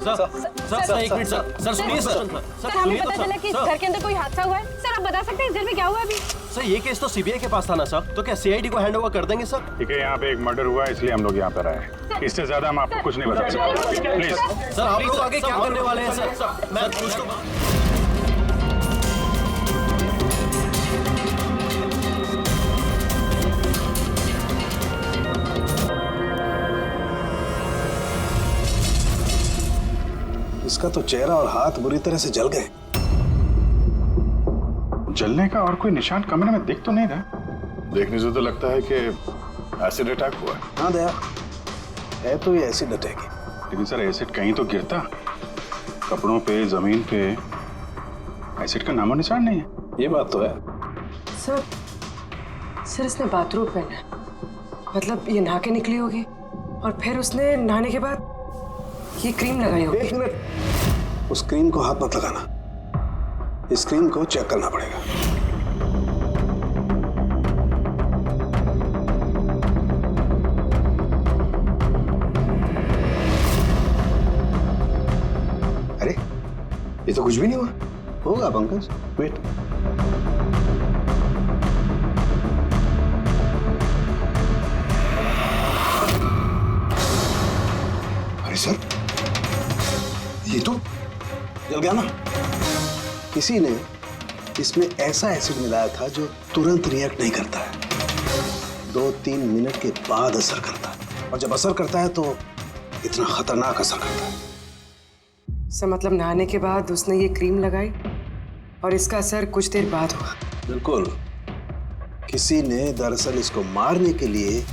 Sir एक minute sir सुनिए sir हमें पता चला कि घर के अंदर कोई हादसा हुआ है। सर आप बता सकते हैं इस घर में क्या हुआ अभी? सर ये केस तो सीबीआई के पास था ना सर, तो क्या सीआईडी को हैंड ओवर कर देंगे सर? ठीक है, यहाँ पे एक मर्डर हुआ है इसलिए हम लोग यहाँ पर आए। इससे ज्यादा हम आपको कुछ नहीं बता सकते। प्लीज सर आप लोग आगे क्या करने वाले हैं सर? मैं कुछ तो इसका तो चेहरा और हाथ बुरी तरह से जल गए। जलने का और कोई निशान कमरे में दिख तो नहीं रहा। देखने से तो लगता है कि एसिड अटैक हुआ है। हाँ दया, है तो ये एसिड अटैक है। लेकिन सर एसिड कहीं तो गिरता, कपड़ों पे, जमीन पे एसिड का नामो निशान नहीं है। ये बात तो है। सर इसने बाथरूम पहना, मतलब ये नहा के निकली होगी और फिर उसने नहाने के बाद ये क्रीम लगाई होगी। एक मिनट, उस क्रीम को हाथ मत लगाना, इस क्रीम को चेक करना पड़ेगा। अरे ये तो कुछ भी नहीं हुआ। होगा पंकज, वेट। अरे सर ये तो जल गया ना। किसी ने इसमें ऐसा एसिड मिलाया था जो तुरंत रिएक्ट नहीं करता है, 2-3 मिनट के बाद असर करता है, और जब असर करता है तो इतना खतरनाक असर करता है। सर मतलब नहाने के बाद उसने ये क्रीम लगाई और इसका असर कुछ देर बाद हुआ। बिल्कुल, किसी ने दरअसल इसको मारने के लिए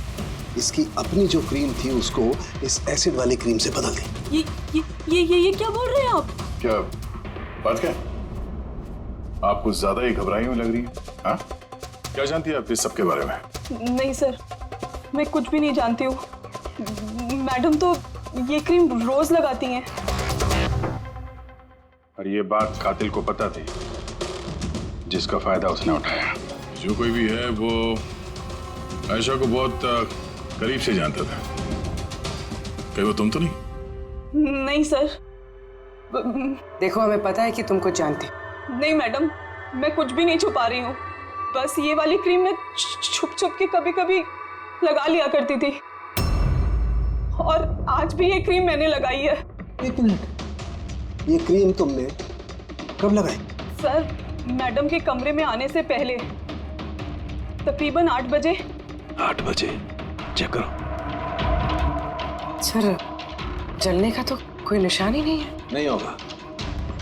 इसकी अपनी जो क्रीम थी उसको इस एसिड वाली क्रीम से बदल दी। ये क्या बोल रहे हैं आप? क्या बात क्या? आप कुछ ज्यादा ही घबराई हुई लग रही है। हाँ, क्या जानती है आप इस सब के बारे में? नहीं सर, मैं कुछ भी नहीं जानती हूँ। मैडम तो ये क्रीम रोज लगाती हैं। और ये बात कातिल को पता थी, जिसका फायदा उसने उठाया। जो कोई भी है वो आयशा को बहुत करीब से जानता था। कहीं वो तुम तो नहीं? नहीं सर। देखो हमें पता है कि तुम कुछ जानते। नहीं मैडम, मैं कुछ भी नहीं छुपा रही हूँ। बस ये वाली क्रीम मैं छुप छुप के कभी कभी लगा लिया करती थी, और आज भी ये क्रीम मैंने लगाई है। एक मिनट, ये क्रीम तुमने कब लगाई? सर मैडम के कमरे में आने से पहले, तकरीबन 8 बजे। 8 बजे? चेक करो। सर जलने का तो कोई निशान ही नहीं है। नहीं होगा,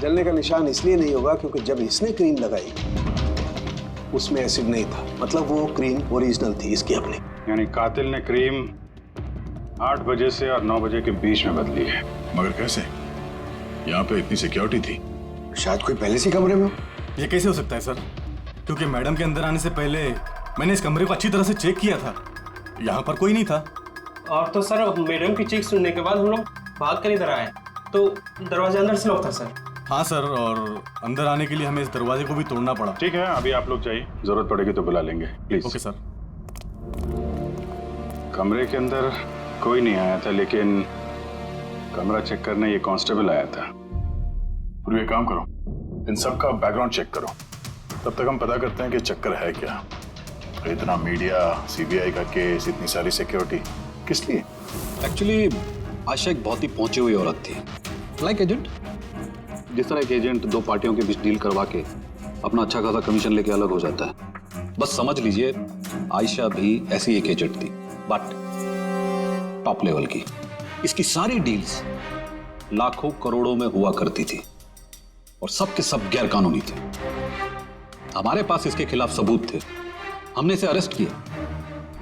जलने का निशान इसलिए नहीं होगा क्योंकि जब इसने क्रीम लगाई उसमें एसिड नहीं था, मतलब वो क्रीम ओरिजिनल थी, इसकी अपनी। यानी कातिल ने क्रीम 8 बजे से और 9 बजे के बीच में बदली है। मगर कैसे? यहाँ पे इतनी सिक्योरिटी थी। शायद कोई पहले से कमरे में हो। ये कैसे हो सकता है सर? क्योंकि मैडम के अंदर आने से पहले मैंने इस कमरे को अच्छी तरह से चेक किया था, यहाँ पर कोई नहीं था। और तो सर मैडम की चेक सुनने के बाद हम लोग भाग कर इधर आए, तो दरवाजा अंदर से लॉक था सर। हाँ सर, और अंदर आने के लिए हमें इस दरवाजे को भी तोड़ना पड़ा। ठीक है, अभी आप लोग जाइए, जरूरत पड़ेगी तो बुला लेंगे, प्लीज। Okay sir. कमरे के अंदर कोई नहीं आया था, लेकिन कमरा चेक करने ये कांस्टेबल आया था। पूरी एक काम करो, इन सब का बैकग्राउंड चेक करो, तब तक हम पता करते हैं कि चक्कर है क्या। इतना मीडिया, सीबीआई का केस, इतनी सारी सिक्योरिटी किस लिए? एक्चुअली आशा एक बहुत ही पहुंची हुई औरत थी, लाइक एजेंट। जिस तरह एक एजेंट 2 पार्टियों के बीच डील करवा के अपना अच्छा खासा कमीशन लेके अलग हो जाता है, बस समझ लीजिए आयशा भी ऐसी एक एजेंट थी, बट टॉप लेवल की। इसकी सारी डील्स लाखों करोड़ों में हुआ करती थी और सब के सब गैर कानूनी थे। हमारे पास इसके खिलाफ सबूत थे, हमने इसे अरेस्ट किया,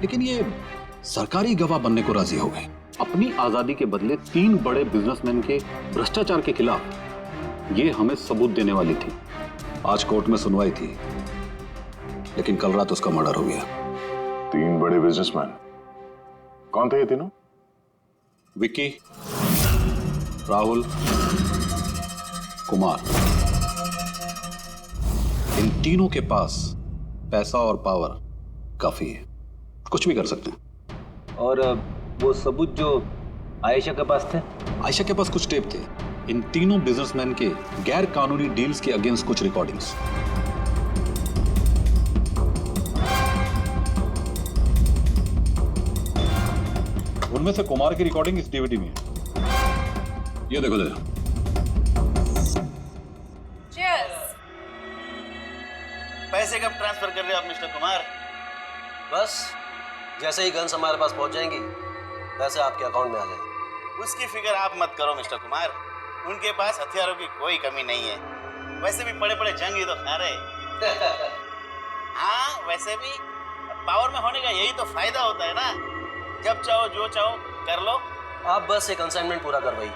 लेकिन ये सरकारी गवाह बनने को राजी हो गई। अपनी आजादी के बदले 3 बड़े बिजनेसमैन के भ्रष्टाचार के खिलाफ ये हमें सबूत देने वाली थी। आज कोर्ट में सुनवाई थी, लेकिन कल रात उसका मर्डर हो गया। 3 बड़े बिजनेसमैन? कौन थे ये तीनों? विक्की, राहुल, कुमार। इन तीनों के पास पैसा और पावर काफी है, कुछ भी कर सकते हैं। और वो सबूत जो आयशा के पास थे? आयशा के पास कुछ टेप थे, इन तीनों बिजनेसमैन के गैर कानूनी डील्स के अगेंस्ट कुछ रिकॉर्डिंग्स। उनमें से कुमार की रिकॉर्डिंग इस डीवीडी में है। ये देखो जरा। पैसे कब ट्रांसफर कर रहे हो आप मिस्टर कुमार? बस जैसे ही गन्स हमारे पास पहुंच जाएंगी पैसे आपके अकाउंट में आ जाएंगे। उसकी फिक्र आप मत करो मिस्टर कुमार, उनके पास हथियारों की कोई कमी नहीं है। वैसे भी बड़े बड़े जंग ही तो खा रहे। हाँ वैसे भी पावर में होने का यही तो फायदा होता है ना, जब चाहो जो चाहो कर लो। आप बस एक कंसाइनमेंट पूरा करवाइए,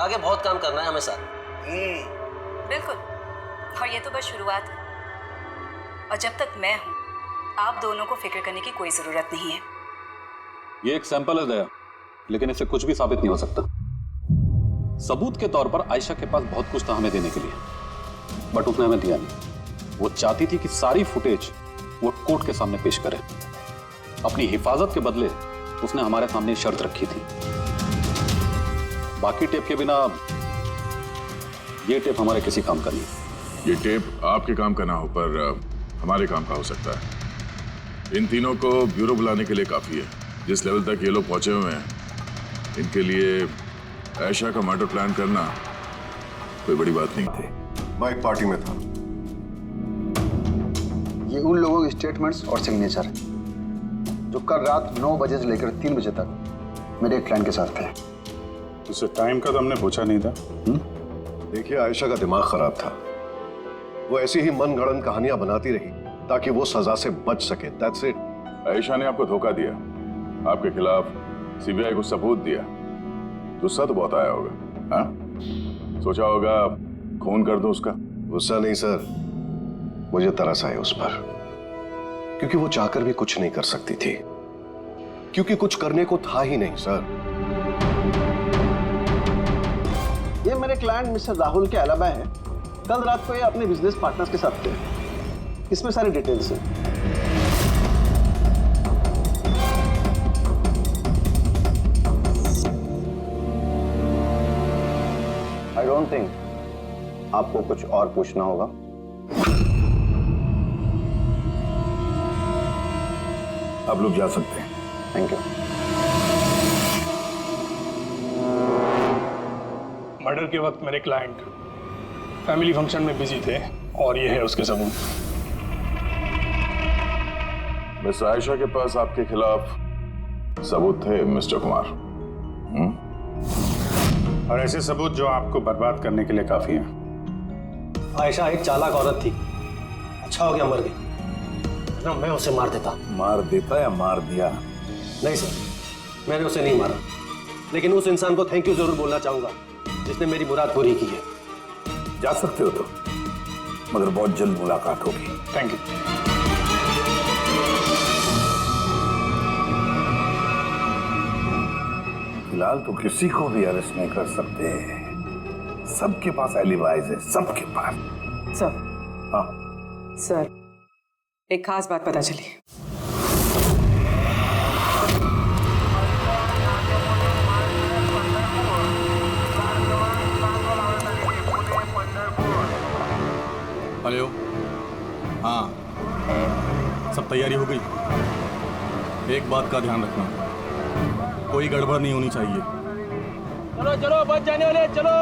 आगे बहुत काम करना है हमें साथ। बिल्कुल, और ये तो बस शुरुआत है, और जब तक मैं हूं आप दोनों को फिक्र करने की कोई जरूरत नहीं है। ये एक सैंपल है दया, लेकिन इससे कुछ भी साबित नहीं हो सकता। सबूत के तौर पर आयशा के पास बहुत कुछ था हमें देने के लिए, बट उसने हमें दिया नहीं। वो चाहती थी कि सारी फुटेज वो कोर्ट के सामने पेश करे। अपनी हिफाजत के बदले उसने हमारे सामने शर्त रखी थी। बाकी टेप के बिना ये टेप हमारे किसी काम का नहीं। ये टेप आपके काम का ना हो पर हमारे काम का हो सकता है। इन तीनों को ब्यूरो बुलाने के लिए काफी है। जिस लेवल तक ये लोग पहुंचे हुए हैं, इनके लिए आयशा का मर्डर प्लान करना कोई बड़ी बात नहीं थी। मैं एक पार्टी में था। ये उन लोगों के स्टेटमेंट्स और सिग्नेचर है जो कल रात 9 बजे से लेकर 3 बजे तक मेरे एक क्लाइंट के साथ थे। उसे टाइम का तो हमने पूछा नहीं था। देखिए, आयशा का दिमाग खराब था। वो ऐसी ही मनगढ़ंत कहानियां बनाती रही ताकि वो सजा से बच सके। That's it. आयशा ने आपको धोखा दिया, आपके खिलाफ सीबीआई को सबूत दिया। गुस्सा तो बहुत आया होगा। हाँ, सोचा होगा खून कर दो उसका। गुस्सा नहीं सर, मुझे तरस आया उस पर, क्योंकि वो चाहकर भी कुछ नहीं कर सकती थी, क्योंकि कुछ करने को था ही नहीं सर। ये मेरे क्लाइंट मिस्टर राहुल के अलावा है। कल रात को ये अपने बिजनेस पार्टनर्स के साथ थे। इसमें सारी डिटेल्स हैं। आई डोंट थिंक आपको कुछ और पूछना होगा। आप लोग जा सकते हैं। Thank you. मर्डर के वक्त मेरे क्लाइंट फैमिली फंक्शन में बिजी थे और ये है उसके सबूत। मिस आयशा के पास आपके खिलाफ सबूत थे मिस्टर कुमार। और ऐसे सबूत जो आपको बर्बाद करने के लिए काफी हैं। आयशा एक चालाक औरत थी, अच्छा हो गया मर गई, ना मैं उसे मार देता। मार देता या मार दिया? नहीं सर, मैंने उसे नहीं मारा, लेकिन उस इंसान को थैंक यू जरूर बोलना चाहूंगा जिसने मेरी मुराद पूरी की है। जा सकते हो तो, मगर बहुत जल्द मुलाकात होगी। Thank you. फिलहाल तो किसी को भी अरेस्ट नहीं कर सकते। सबके पास एलिबाइज है, सबके पास। सर। हाँ सर, एक खास बात पता चली। हेलो। हाँ, सब तैयारी हो गई। एक बात का ध्यान रखना, कोई गड़बड़ नहीं होनी चाहिए। चलो चलो, बच जाने वाले, चलो।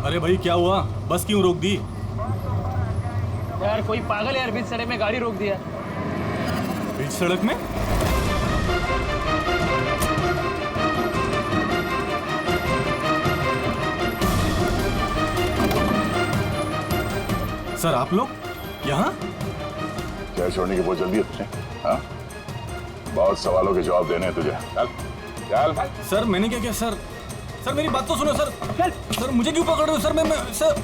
अरे भाई क्या हुआ? बस क्यों रोक दी? यार कोई पागल है यार, बीच सड़क में गाड़ी रोक दिया। बीच सड़क में? सर आप लोग यहाँ? क्या छोड़ने की बहुत जल्दी है तुझे? हाँ? बहुत सवालों के जवाब देने हैं तुझे। चल चल। सर मैंने क्या किया सर? सर मेरी बात तो सुनो सर। सर मुझे क्यों पकड़ रहे हो सर? मैं सर,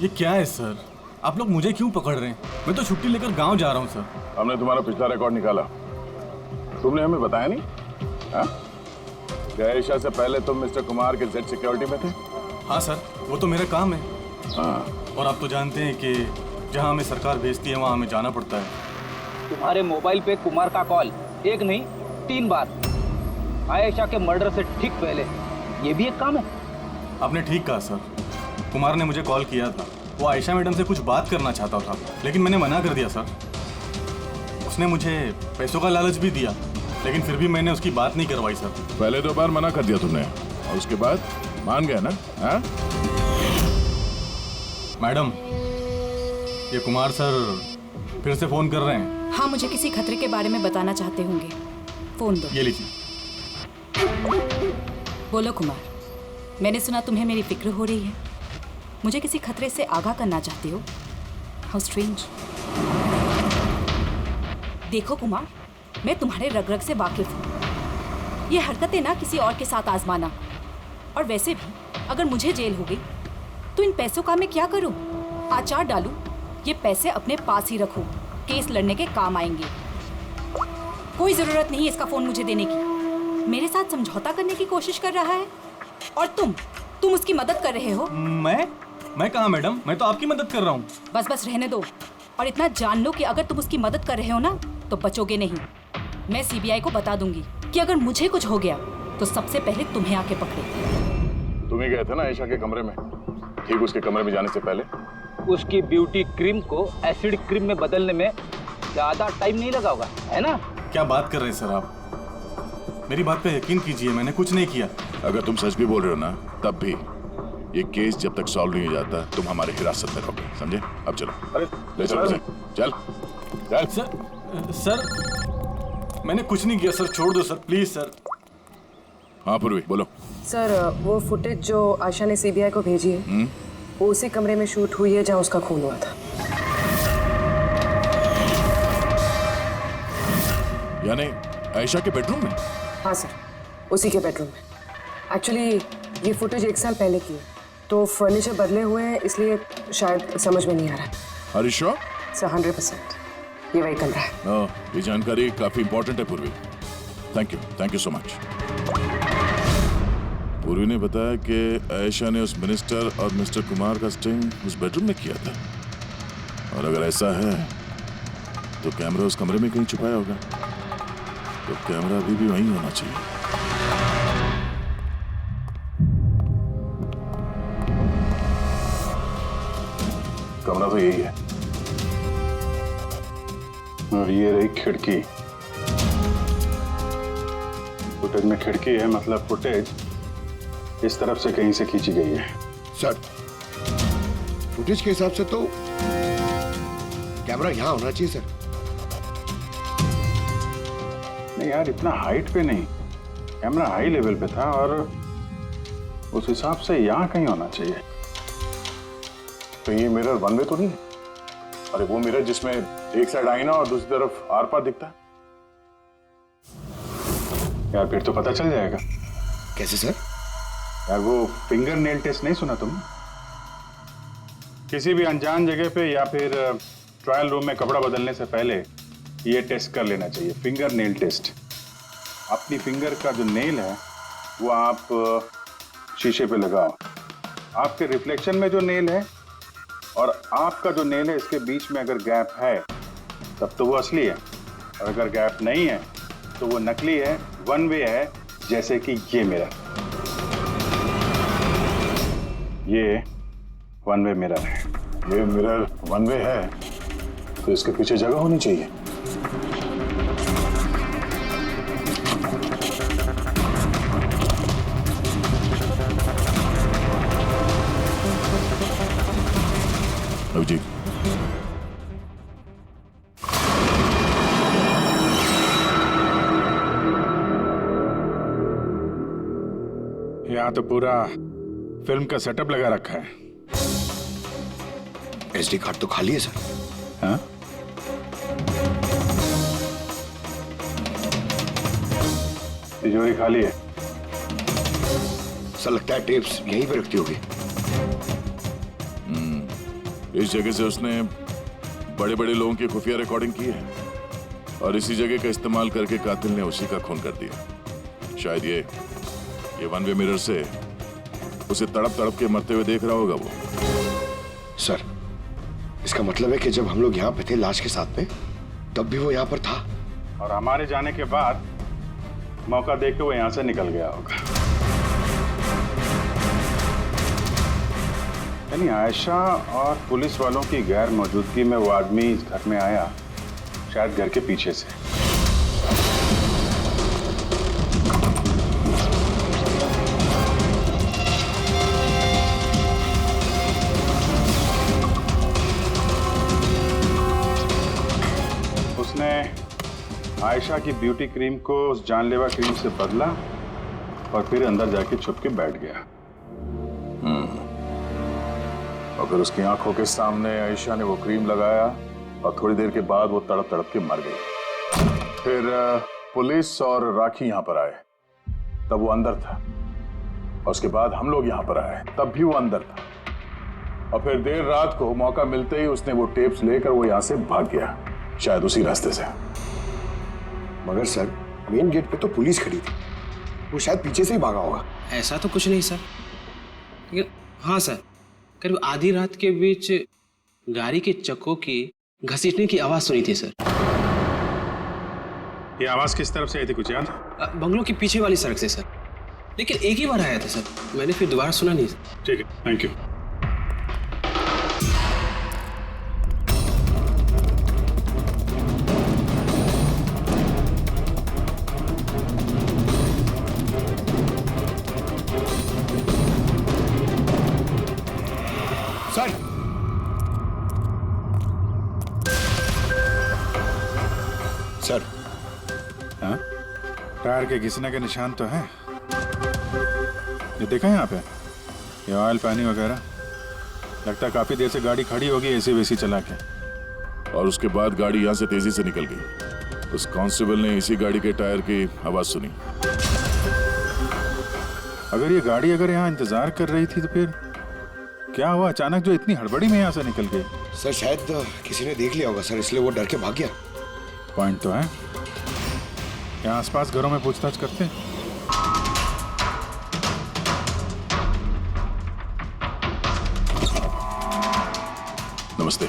ये क्या है सर? आप लोग मुझे क्यों पकड़ रहे हैं? मैं तो छुट्टी लेकर गांव जा रहा हूँ सर। हमने तुम्हारा पिछला रिकॉर्ड निकाला, तुमने हमें बताया नहीं। हाँ? क्या आयशा से पहले तुम मिस्टर कुमार के जेड सिक्योरिटी में थे? हाँ सर, वो तो मेरा काम है। हाँ। और आप तो जानते हैं कि जहाँ हमें सरकार भेजती है वहाँ हमें जाना पड़ता है। तुम्हारे मोबाइल पे कुमार का कॉल एक नहीं 3 बार, आयशा के मर्डर से ठीक पहले, ये भी एक काम है। आपने ठीक कहा सर, कुमार ने मुझे कॉल किया था। वो आयशा मैडम से कुछ बात करना चाहता था, लेकिन मैंने मना कर दिया सर। उसने मुझे पैसों का लालच भी दिया, लेकिन फिर भी मैंने उसकी बात नहीं करवाई सर। पहले 2 बार मना कर दिया तुमने और उसके बाद मान गया ना? हाँ? मैडम, ये कुमार सर फिर से फोन कर रहे हैं। हाँ, मुझे किसी खतरे के बारे में बताना चाहते होंगे। फोन दो। ये लीजिए। बोलो कुमार, मैंने सुना तुम्हें मेरी फिक्र हो रही है। मुझे किसी खतरे से आगाह करना चाहते हो? How strange. देखो कुमार, मैं तुम्हारे रग रग से वाकिफ हूँ। ये हरकतें ना किसी और के साथ आजमाना। और वैसे भी अगर मुझे जेल हो गई तो इन पैसों का मैं क्या करूँ? आचार डालूं, ये पैसे अपने पास ही रखो, केस लड़ने के काम आएंगे। कोई जरूरत नहीं इसका फोन मुझे देने की। मेरे साथ समझौता करने की कोशिश कर रहा है और तुम उसकी मदद कर रहे हो। मैं कहाँ मैडम, मैं तो आपकी मदद कर रहा हूँ। बस रहने दो और इतना जान लो कि अगर तुम उसकी मदद कर रहे हो ना तो बचोगे नहीं। मैं सीबीआई को बता दूंगी कि अगर मुझे कुछ हो गया तो सबसे पहले तुम्हें आके पकड़े। तुम ही गए थे ना आयशा के कमरे में, ठीक उसके कमरे में जाने से पहले? उसकी ब्यूटी क्रीम को एसिड क्रीम में बदलने में ज्यादा टाइम नहीं लगा होगा, है ना? क्या बात कर रहे हैं सर आप? मेरी बात पे यकीन कीजिए, मैंने कुछ नहीं किया। अगर तुम सच भी बोल रहे हो ना, तब भी ये केस जब तक सॉल्व नहीं हो जाता तुम हमारे हिरासत में रहोगे, समझे? अब चलो। अरे ले चलो उसे। चल सर मैंने कुछ नहीं किया सर, छोड़ दो सर, प्लीज सर। हाँ पूर्वी बोलो। सर, वो फुटेज जो आयशा ने सीबीआई को भेजी है, वो उसी कमरे में शूट हुई है जहाँ उसका खून हुआ था। यानी आयशा के बेडरूम में? हाँ सर, उसी के बेडरूम में। एक्चुअली ये फुटेज 1 साल पहले की है, तो फर्नीचर बदले हुए हैं, इसलिए शायद समझ में नहीं आ रहा है। Are you sure? सर 100% ये वही कमरा है। ये जानकारी काफी इंपॉर्टेंट है पूर्वी। Thank you so much. पूर्वी ने बताया कि आयशा ने उस मिनिस्टर और मिस्टर कुमार का स्टिंग उस बेडरूम में किया था, और अगर ऐसा है तो कैमरा उस कमरे में कहीं छुपाया होगा, तो कैमरा अभी भी वहीं होना चाहिए। कमरा तो यही है, और ये रही खिड़की। फुटेज में खिड़की है, मतलब फुटेज इस तरफ से कहीं से खींची गई है। सर, फुटेज के हिसाब से तो कैमरा यहां होना चाहिए सर। नहीं यार, इतना हाइट पे नहीं, कैमरा हाई लेवल पे था और उस हिसाब से यहाँ कहीं होना चाहिए। तो ये मिरर वन वे तो नहीं? अरे वो मिरर जिसमें एक साइड आईना और दूसरी तरफ आर पार दिखता है यार, फिर तो पता चल जाएगा। कैसे सर? यार वो फिंगर नेल टेस्ट नहीं सुना तुम? किसी भी अनजान जगह पे या फिर ट्रायल रूम में कपड़ा बदलने से पहले ये टेस्ट कर लेना चाहिए, फिंगर नेल टेस्ट। अपनी फिंगर का जो नेल है वो आप शीशे पे लगाओ, आपके रिफ्लेक्शन में जो नेल है और आपका जो नेल है, इसके बीच में अगर गैप है तब तो वो असली है, और अगर गैप नहीं है तो वो नकली है, वन वे है, जैसे कि ये मिरर। ये वन वे मिरर है। ये मिरर वन वे है तो इसके पीछे जगह होनी चाहिए। अभिजीत, यहाँ तो पूरा फिल्म का सेटअप लगा रखा है। एसडी कार्ड तो खाली है सर। हाँ? तिजोरी खाली है। सर लगता है टेप्स यहीं पे रखती होगी। इस जगह से उसने बड़े बड़े लोगों की खुफिया रिकॉर्डिंग की है और इसी जगह का इस्तेमाल करके कातिल ने उसी का खून कर दिया। शायद ये ये वन वे मिरर से उसे तड़प तड़प के मरते हुए देख रहा होगा वो। सर, इसका मतलब है कि जब हम लोग यहाँ पे थे लाश के साथ में, तब भी वो यहाँ पर था। और हमारे जाने के बाद मौका देख के वो यहाँ से निकल गया होगा। यानी आयशा और पुलिस वालों की गैर मौजूदगी में वो आदमी इस घर में आया, शायद घर के पीछे से। उसने आयशा की ब्यूटी क्रीम को उस जानलेवा क्रीम से बदला और फिर अंदर जाके छुप के बैठ गया। और फिर उसकी आंखों के सामने आयशा ने वो क्रीम लगाया और थोड़ी देर के बाद वो तड़प तड़प के मर गई। फिर पुलिस और राखी यहाँ पर आए, तब वो अंदर था। और उसके बाद हम लोग यहाँ पर आए, तब भी वो अंदर था। और फिर देर रात को मौका मिलते ही उसने वो टेप्स लेकर वो यहाँ से भाग गया, शायद उसी रास्ते से। मगर सर, मेन गेट पे तो पुलिस खड़ी थी, वो शायद पीछे से ही भागा होगा। ऐसा तो कुछ नहीं सर, लेकिन हाँ सर, करीब आधी रात के बीच गाड़ी के चक्कों की घसीटने की आवाज सुनी थी सर। ये आवाज किस तरफ से आई थी, कुछ याद? बंगलों की पीछे वाली सड़क से सर, लेकिन एक ही बार आया था सर, मैंने फिर दोबारा सुना नहीं सर। ठीक है, थैंक यू। सर, सर, हाँ? टायर के घिसने के निशान तो हैं। ये देखा यहाँ पे, ये ऑयल पानी वगैरह, लगता है काफी देर से गाड़ी खड़ी होगी एसी वेसी चला के। और उसके बाद गाड़ी यहाँ से तेजी से निकल गई। उस कांस्टेबल ने इसी गाड़ी के टायर की आवाज सुनी। अगर ये गाड़ी यहाँ इंतजार कर रही थी तो फिर क्या हुआ अचानक जो इतनी हड़बड़ी में यहाँ से निकल गई? सर, शायद किसी ने देख लिया होगा सर, इसलिए वो डर के भाग गया। पॉइंट तो है। यहाँ आसपास घरों में पूछताछ करते हैं। नमस्ते।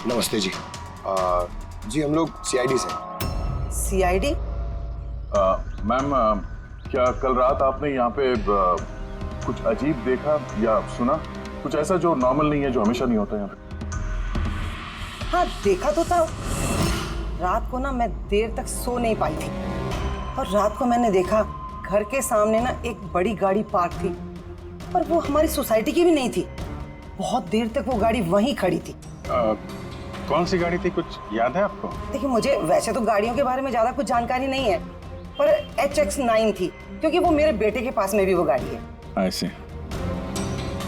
नमस्ते जी। जी हम लोग सीआईडी से। सीआईडी? मैम, क्या कल रात आपने यहाँ पे कुछ अजीब देखा या सुना? कुछ ऐसा जो नॉर्मल नहीं है, जो हमेशा नहीं होता यहाँ पे? हाँ, देखा तो था। रात को ना मैं देर तक सो नहीं पाई थी, और रात को मैंने देखा घर के सामने ना एक बड़ी गाड़ी पार्क थी, और वो हमारी सोसाइटी की भी नहीं थी। बहुत देर तक वो गाड़ी वहीं खड़ी थी। कौन सी गाड़ी थी, कुछ याद है आपको? देखिए, मुझे वैसे तो गाड़ियों के बारे में ज्यादा कुछ जानकारी नहीं है, पर HX9 थी, क्योंकि वो मेरे बेटे के पास में भी वो गाड़ी है। ऐसे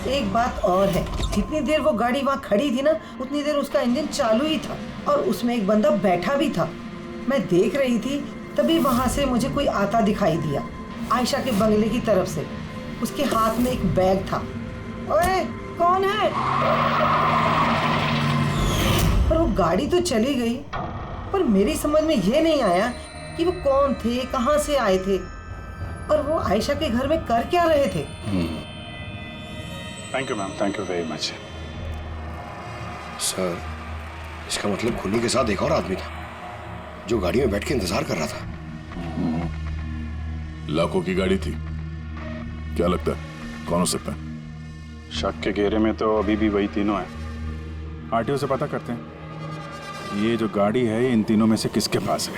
एक बात और है, जितनी देर वो गाड़ी वहाँ खड़ी थी ना, उतनी देर उसका इंजन चालू ही था, और उसमें एक बंदा बैठा भी था। मैं देख रही थी, तभी वहाँ से मुझे कोई आता दिखाई दिया, आयशा के बंगले की तरफ से। उसके हाथ में एक बैग था। ओए, कौन है? पर वो गाड़ी तो चली गई, पर मेरी समझ में ये नहीं आया कि वो कौन थे, कहाँ से आए थे, और वो आयशा के घर में कर क्या रहे थे। Thank you ma'am, thank you very much. Sir, इसका मतलब खुनी के साथ एक और आदमी था जो गाड़ी में बैठ के इंतजार कर रहा था। लाखों की गाड़ी थी। क्या लगता है कौन हो सकता है? शक के घेरे में तो अभी भी वही तीनों हैं। आरटीओ से पता करते हैं ये जो गाड़ी है, ये इन तीनों में से किसके पास है।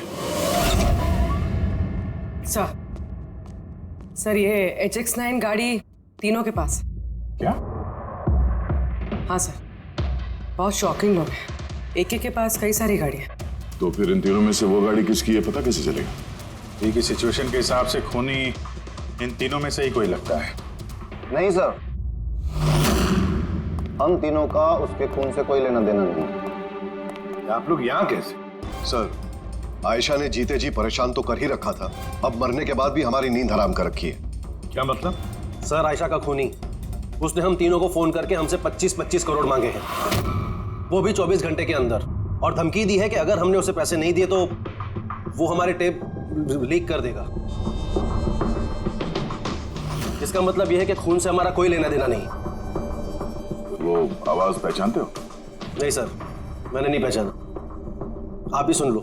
सर, ये HX9 गाड़ी तीनों के पास। क्या? हाँ सर, बहुत शॉकिंग लोग हैं। एक के पास कई सारी गाड़ियाँ। तो फिर इन तीनों में से वो गाड़ी किसकी है, पता कैसे चलेगा? ठीक है, सिचुएशन के हिसाब से खूनी इन तीनों में से ही कोई लगता है। नहीं सर, हम तीनों का उसके खून से कोई लेना देना नहीं। आप लोग यहाँ कैसे? सर, आयशा ने जीते जी परेशान तो कर ही रखा था, अब मरने के बाद भी हमारी नींद हराम कर रखी है। क्या मतलब? सर, आयशा का खूनी, उसने हम तीनों को फोन करके हमसे 25-25 करोड़ मांगे हैं, वो भी 24 घंटे के अंदर, और धमकी दी है कि अगर हमने उसे पैसे नहीं दिए तो वो हमारे टेप लीक कर देगा। इसका मतलब यह है कि खून से हमारा कोई लेना देना नहीं। वो आवाज पहचानते हो? नहीं सर, मैंने नहीं पहचाना। आप भी सुन लो,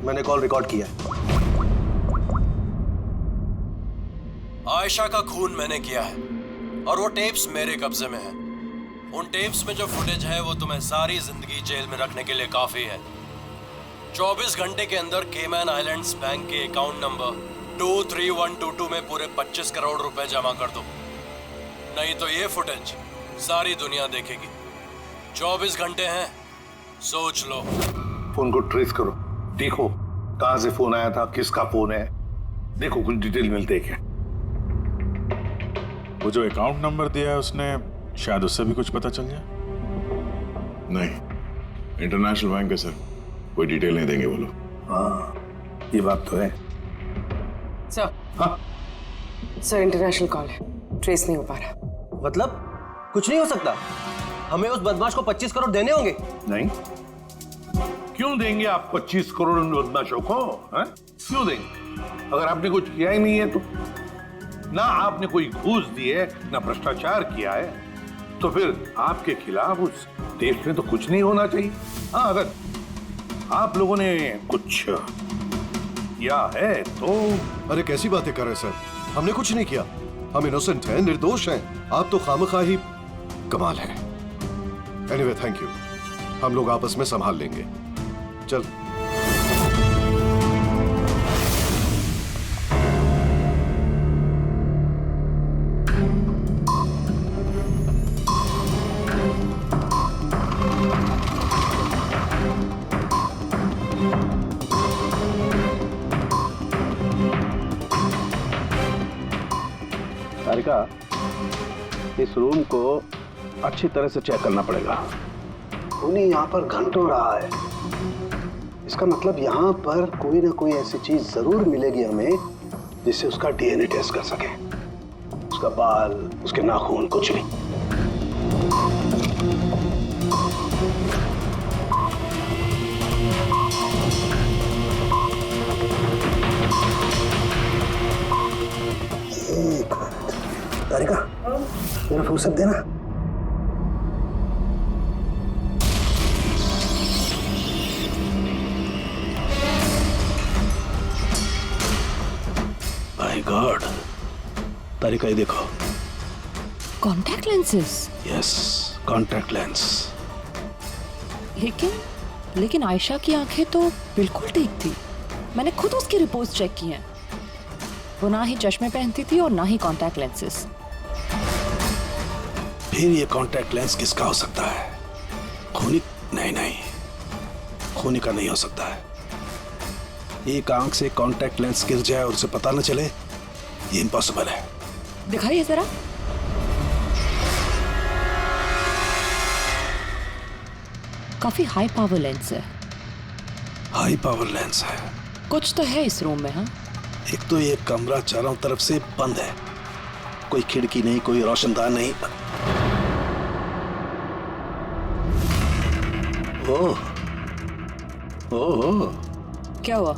मैंने कॉल रिकॉर्ड किया है। आयशा का खून मैंने किया है और वो टेप्स मेरे कब्जे में है। उन टेप्स में जो फुटेज है वो तुम्हें सारी जिंदगी जेल में रखने के लिए काफी है। 24 घंटे के अंदर केमैन आइलैंड्स बैंक के अकाउंट नंबर 23122 में पूरे 25 करोड़ रुपए जमा कर दो, नहीं तो ये फुटेज सारी दुनिया देखेगी। 24 घंटे हैं, सोच लो। फोन को ट्रेस करो, देखो कहां से फोन आया था, किसका फोन है, देखो कुछ डिटेल मिलते हैं क्या। वो जो अकाउंट नंबर दिया है उसने, शायद उससे भी कुछ पता चल जाए। नहीं, इंटरनेशनल बैंक है सर, कोई डिटेल नहीं देंगे वो लोग। हाँ, ये बात तो है। सर, हाँ सर इंटरनेशनल कॉल है, ट्रेस नहीं हो पा रहा। मतलब कुछ नहीं हो सकता? हमें उस बदमाश को 25 करोड़ देने होंगे? नहीं, क्यों देंगे आप 25 करोड़ उन बदमाशों को? है? क्यों देंगे? अगर आपने कुछ किया ही नहीं है तो, ना आपने कोई घूस दी है, ना भ्रष्टाचार किया है, तो फिर आपके खिलाफ उस देश में तो कुछ नहीं होना चाहिए। हाँ, अगर आप लोगों ने कुछ किया है तो। अरे कैसी बातें कर रहे हैं सर, हमने कुछ नहीं किया, हम इनोसेंट हैं, निर्दोष हैं। आप तो खामखा ही कमाल है। एनीवे थैंक यू, हम लोग आपस में संभाल लेंगे। चल। तारिका, इस रूम को अच्छी तरह से चेक करना पड़ेगा। खूनी यहाँ पर घंटों रहा है, इसका मतलब यहाँ पर कोई ना कोई ऐसी चीज जरूर मिलेगी हमें जिससे उसका डीएनए टेस्ट कर सके। उसका बाल, उसके नाखून, कुछ भी। तारिका, मेरा फुर्सत देना। माय गॉड, तारिका ये देखो। Contact lenses? Yes, contact lens. लेकिन आयशा की आंखें तो बिल्कुल ठीक थी। मैंने खुद उसकी रिपोर्ट्स चेक की हैं। वो ना ही चश्मे पहनती थी और ना ही कॉन्टैक्ट लेंसेज। फिर ये कॉन्टैक्ट लेंस किसका हो सकता है? खूनी? नहीं, खूनी का नहीं हो सकता है। एक आंख से कॉन्टैक्ट लेंस गिर जाए और उसे पता न चले, ये इम्पॉसिबल है। दिखाइए जरा। काफी हाई पावर लेंस है। हाई पावर लेंस है? कुछ तो है इस रूम में। हाँ, एक तो ये कमरा चारों तरफ से बंद है, कोई खिड़की नहीं, कोई रोशनदान नहीं। ओह, क्या हुआ?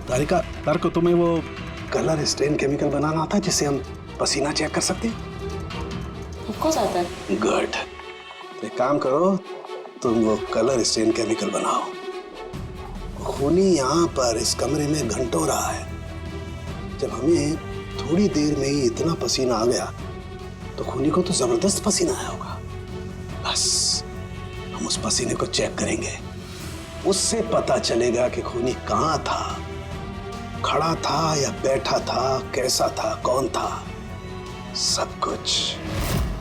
तारिका, को तुम्हें वो कलर स्टेन केमिकल बनाना आता है जिससे हम पसीना चेक कर सकते हैं? ऑफ कोर्स आता है। गुड। एक काम करो, तुम वो कलर स्टेन केमिकल बनाओ। खूनी यहाँ पर इस कमरे में घंटों रहा है। जब हमें थोड़ी देर में ही इतना पसीना आ गया तो खूनी को तो जबरदस्त पसीना आया होगा। बस हम उस पसीने को चेक करेंगे, उससे पता चलेगा कि खूनी कहाँ था, खड़ा था या बैठा था, कैसा था, कौन था, सब कुछ।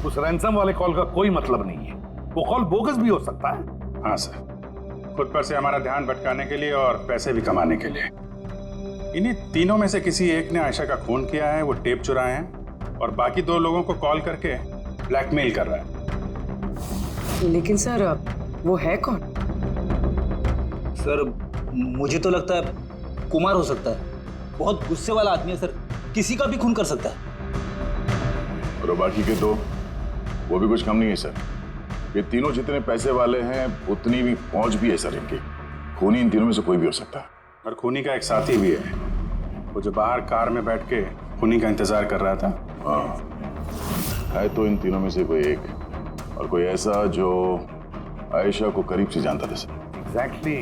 उस रैंसम वाले कॉल का कोई मतलब नहीं है, वो कॉल बोगस भी हो सकता है। हाँ सर, खुद पर से हमारा ध्यान भटकाने के लिए और पैसे भी कमाने के लिए। इन्हीं तीनों में से किसी एक ने आयशा का खून किया है, वो टेप चुराए हैं और बाकी 2 लोगों को कॉल करके ब्लैकमेल कर रहा है। लेकिन सर, वो है कौन? सर, मुझे तो लगता है कुमार हो सकता है। बहुत गुस्से वाला आदमी है सर, किसी का भी खून कर सकता है। और बाकी के 2, वो भी कुछ कम नहीं है सर। ये तीनों जितने पैसे वाले हैं उतनी भी पहुंच भी है सर इनकी। खूनी इन तीनों में से कोई भी हो सकता है। और खूनी का एक साथी भी है, वो जो बाहर कार में बैठ के उन्हीं का इंतजार कर रहा था। हाँ, है तो इन तीनों में से कोई एक, और कोई ऐसा जो आयशा को करीब से जानता था सर। एग्जैक्टली,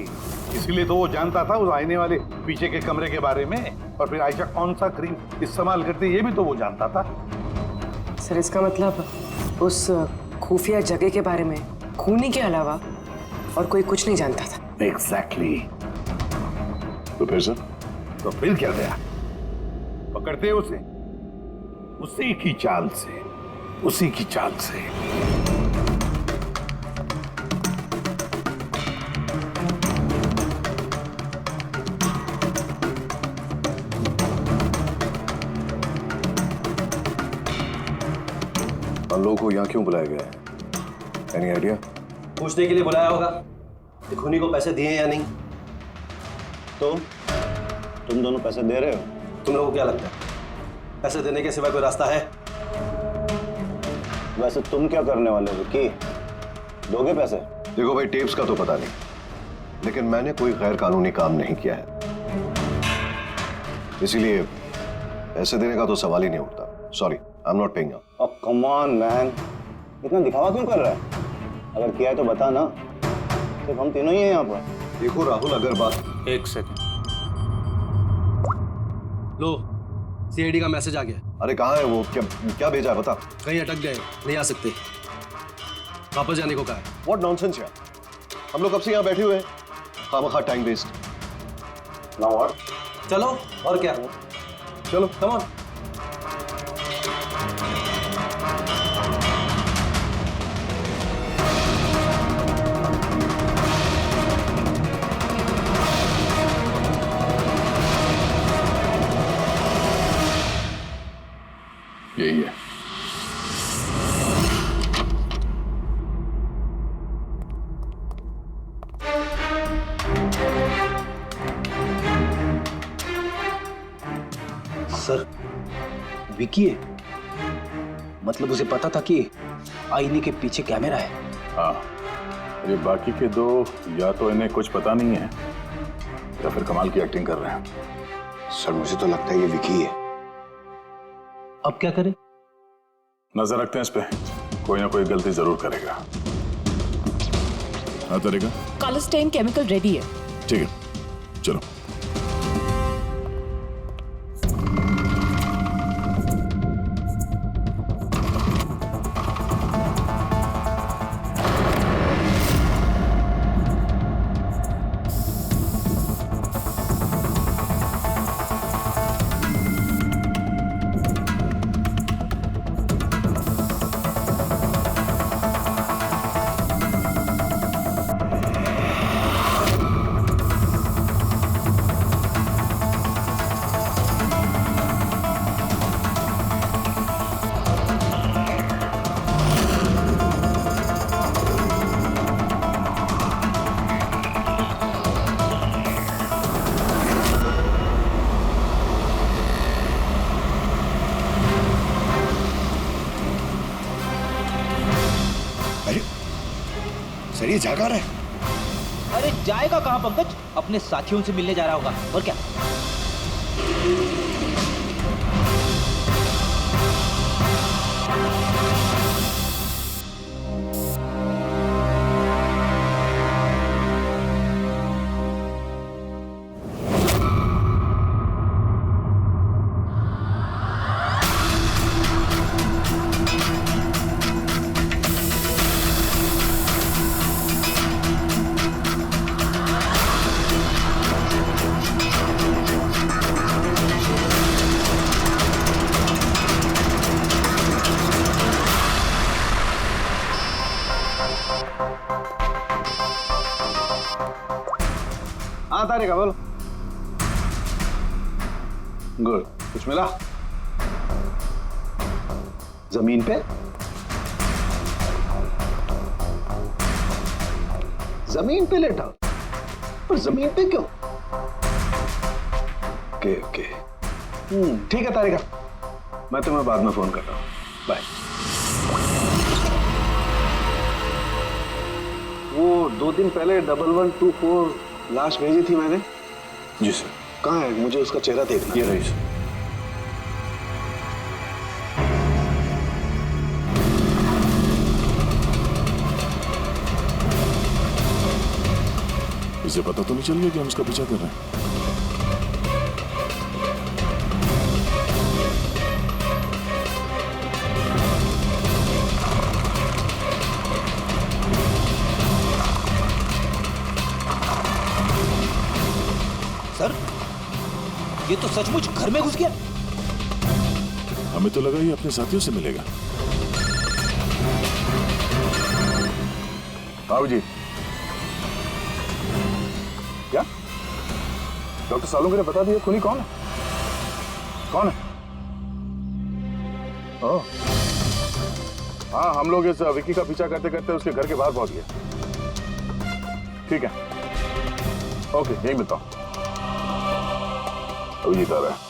इसीलिए तो वो जानता था उस आईने वाले पीछे के कमरे के बारे में, और फिर आयशा कौन सा क्रीम इस्तेमाल करती है ये भी तो वो जानता था। सर इसका मतलब उस खुफिया जगह के बारे में खूनी के अलावा और कोई कुछ नहीं जानता था। एग्जैक्टली। तो फिर सर? तो फिर क्या गया, पकड़ते उसे, उसी की चाल से, उसी की चाल से। हम लोगों को यहाँ क्यों बुलाया गया है? Any idea? पूछने के लिए बुलाया होगा कि खूनी को पैसे दिए या नहीं। तो तुम दोनों पैसे दे रहे हो? तुम लोगों को क्या लगता है पैसे देने के सिवा कोई रास्ता है? वैसे तुम क्या करने वाले हो कि दोगे पैसे? देखो भाई, टेप्स का तो पता नहीं, लेकिन मैंने कोई गैर कानूनी काम नहीं किया है, इसीलिए पैसे देने का तो सवाल ही नहीं उठता। Sorry, I am not paying. Oh come on man, इतना दिखावा क्यों कर रहा है? अगर किया है तो बता ना, सिर्फ हम तीनों ही हैं यहाँ पर। देखो राहुल, अगर बात... एक सेकंड, लो सीआईडी का मैसेज आ गया। अरे कहाँ है वो? क्या भेजा है बता। कहीं अटक गए, नहीं आ सकते, वापस जाने को कहा है। व्हाट नॉनसेंस यार, हम लोग कब से यहाँ बैठे हुए हैं, खामखा टाइम वेस्ट। Now what? चलो और क्या, चलो कम ऑन। यही है। सर, विकी है? मतलब उसे पता था कि आईने के पीछे कैमरा है? हाँ, ये बाकी के दो या तो इन्हें कुछ पता नहीं है या फिर कमाल की एक्टिंग कर रहे हैं। सर मुझे तो लगता है ये विकी है। अब क्या करें? नजर रखते हैं इस पे, कोई ना कोई गलती जरूर करेगा। हाँ तरीका? कॉलस्टेन केमिकल रेडी है। ठीक है, चलो। सर ये जागा रहा है। अरे जाएगा कहाँ पंकज, अपने साथियों से मिलने जा रहा होगा, और क्या। हाँ तारिका बोलो। गुड, कुछ मिला? जमीन पे? जमीन पे लेटा? पर जमीन पे क्यों? ओके ओके, ठीक है तारिका, मैं तुम्हें बाद में फोन करता हूँ। बाय। वो 2 दिन पहले 1124 लाश भेजी थी मैंने। जी सर। कहाँ है? मुझे उसका चेहरा देखना। ये रही सर। इसे पता तो नहीं चल गया कि हम इसका पीछा कर रहे हैं? सर, ये तो सचमुच घर में घुस गया। हमें तो लगा ये अपने साथियों से मिलेगा। बाबू जी, क्या डॉक्टर सालुंके ने बता दिया खूनी कौन है? कौन है? ओह, हाँ, हम लोग इस विकी का पीछा करते करते उसके घर के बाहर पहुंच गए। ठीक है, ओके, यही मिलता हूं। अभिजीत आ रहा है।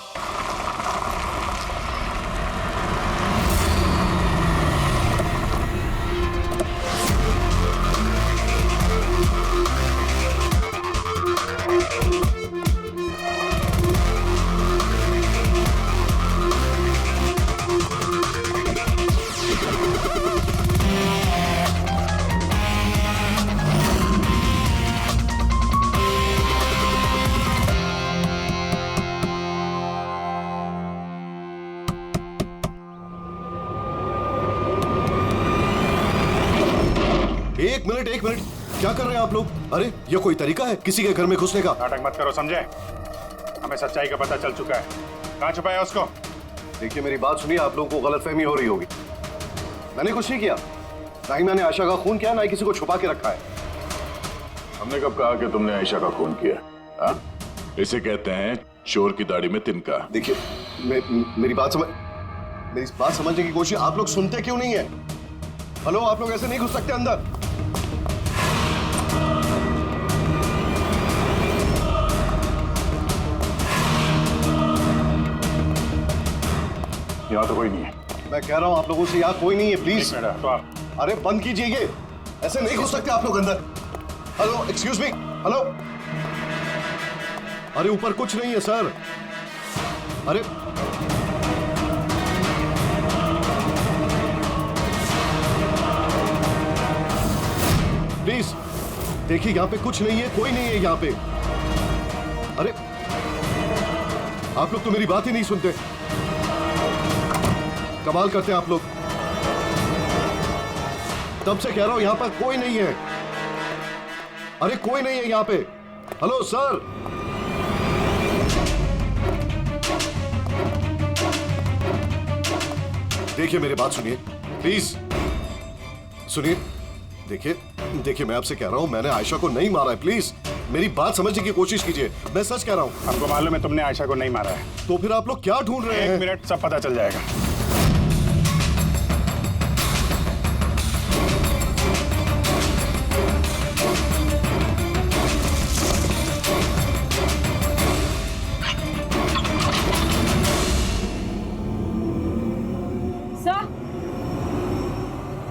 एक मिनट, क्या कर रहे हैं आप लोग? अरे ये कोई तरीका है किसी के घर में घुसने का? नाटक मत करो, समझे? हमें सच्चाई का पता चल चुका है। कहाँ छुपाया उसको? देखिए मेरी बात सुनिए, आप लोगों को गलतफहमी हो रही होगी। मैंने कुछ नहीं किया, ना ही मैंने आयशा का खून किया, ना ही किसी को छुपा के रखा है। हमने कब कहा कि तुमने आयशा का खून किया? हाँ? इसे कहते हैं चोर की दाढ़ी में तिनका। देखिए मेरी बात समझने की कोशिश, आप लोग सुनते क्यों नहीं है? हेलो, आप लोग ऐसे नहीं घुस सकते अंदर। यहाँ तो कोई नहीं है। मैं कह रहा हूँ आप लोगों से, यहाँ कोई नहीं है, प्लीज। तो आप अरे बंद कीजिए ये, ऐसे नहीं घुस सकते आप लोग अंदर। Hello, excuse me, hello. अरे ऊपर कुछ नहीं है सर। अरे प्लीज देखिए, यहाँ पे कुछ नहीं है, कोई नहीं है यहाँ पे। अरे आप लोग तो मेरी बात ही नहीं सुनते, कमाल करते हैं आप लोग। तब से कह रहा हूं यहाँ पर कोई नहीं है। अरे कोई नहीं है यहाँ पे। हेलो सर, देखिए मेरी बात सुनिए प्लीज, सुनिए। देखिए मैं आपसे कह रहा हूं, मैंने आयशा को नहीं मारा है, प्लीज मेरी बात समझने की कोशिश कीजिए, मैं सच कह रहा हूं। आपको मालूम है तुमने आयशा को नहीं मारा है? तो फिर आप लोग क्या ढूंढ रहे हैं? 1 मिनट, सब पता चल जाएगा।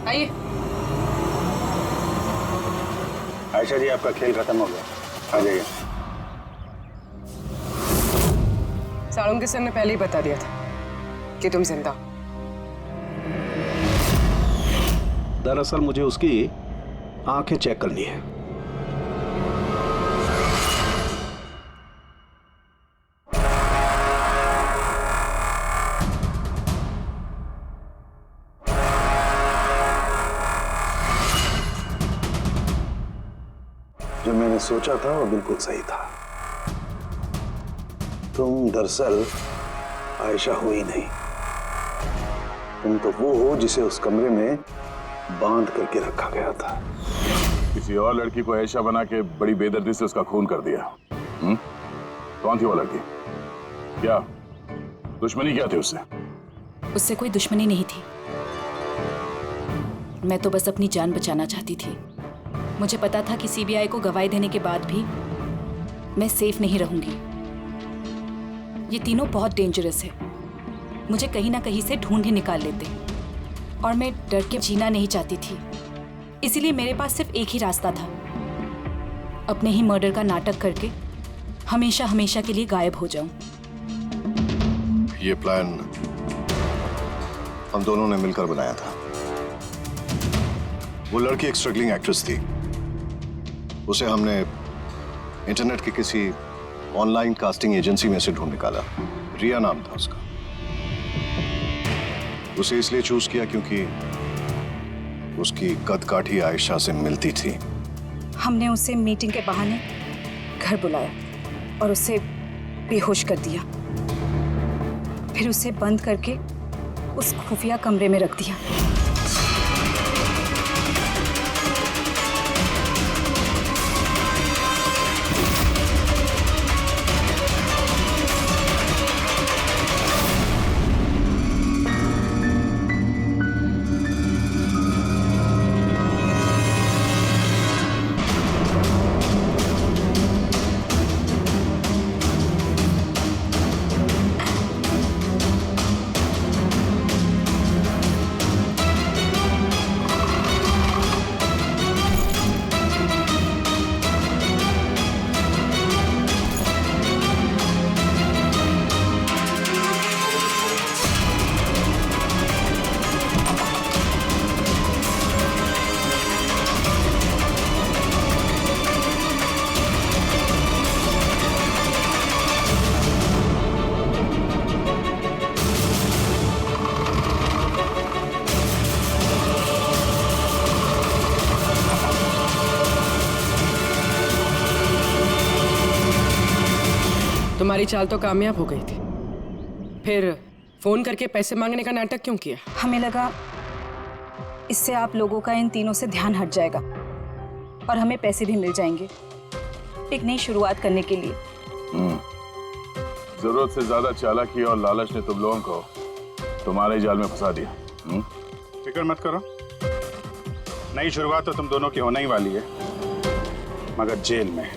आइए। आयशा जी, आपका खेल खत्म हो गया, आ जाइए। सालुंके सर ने पहले ही बता दिया था कि तुम जिंदा। दरअसल मुझे उसकी आंखें चेक करनी है। जो मैंने सोचा था वो बिल्कुल सही था। तुम दरअसल आयशा हो ही नहीं, तुम तो वो हो जिसे उस कमरे में बांध करके रखा गया था। किसी और लड़की को आयशा बना के बड़ी बेदर्दी से उसका खून कर दिया। कौन थी वो लड़की? क्या दुश्मनी क्या थी उससे? उससे कोई दुश्मनी नहीं थी, मैं तो बस अपनी जान बचाना चाहती थी। मुझे पता था कि सीबीआई को गवाही देने के बाद भी मैं सेफ नहीं रहूंगी। ये तीनों बहुत डेंजरस है, मुझे कहीं ना कहीं से ढूंढ ही निकाल लेते, और मैं डर के जीना नहीं चाहती थी। इसीलिए मेरे पास सिर्फ एक ही रास्ता था, अपने ही मर्डर का नाटक करके हमेशा हमेशा के लिए गायब हो जाऊं। ये प्लान हम दोनों ने मिलकर बनाया था। वो लड़की एक स्ट्रगलिंग एक्ट्रेस थी, उसे हमने इंटरनेट की किसी ऑनलाइन कास्टिंग एजेंसी में से ढूंढ निकाला। रिया नाम था उसका। उसे इसलिए चूज किया क्योंकि उसकी कदकाठी आयशा से मिलती थी। हमने उसे मीटिंग के बहाने घर बुलाया और उसे बेहोश कर दिया। फिर उसे बंद करके उस खुफिया कमरे में रख दिया। तुम्हारी चाल तो कामयाब हो गई थी, फिर फोन करके पैसे मांगने का नाटक क्यों किया? हमें लगा इससे आप लोगों का इन तीनों से ध्यान हट जाएगा और हमें पैसे भी मिल जाएंगे एक नई शुरुआत करने के लिए। जरूरत से ज्यादा चालाकी और लालच ने तुम लोगों को तुम्हारे जाल में फंसा दिया। फिक्र मत करो, नई शुरुआत तो तुम दोनों की होने ही वाली है, मगर जेल में।